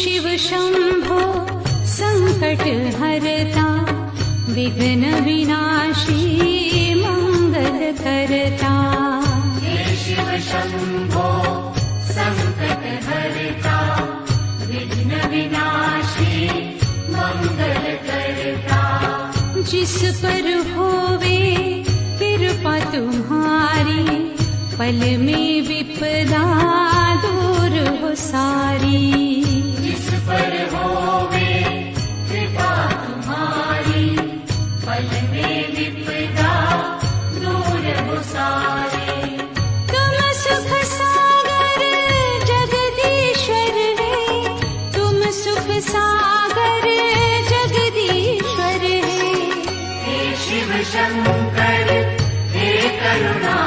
शिव शंभो संकट हरता, विघ्न विनाशी मंगल करता। हे शिव शंभो संकट हरता, विघ्न विनाशी मंगल करता। जिस पर होवे कृपा तुम्हारी, पल में विपदा दूर हो सारी। जिस पर होवे कृपा तुम्हारी, पल में विपदा दूर हो सारी। तुम सुख सागर जगदीश्वर है, तुम सुख सागर जगदीश्वर है। हे शिव शंकर हे करुणा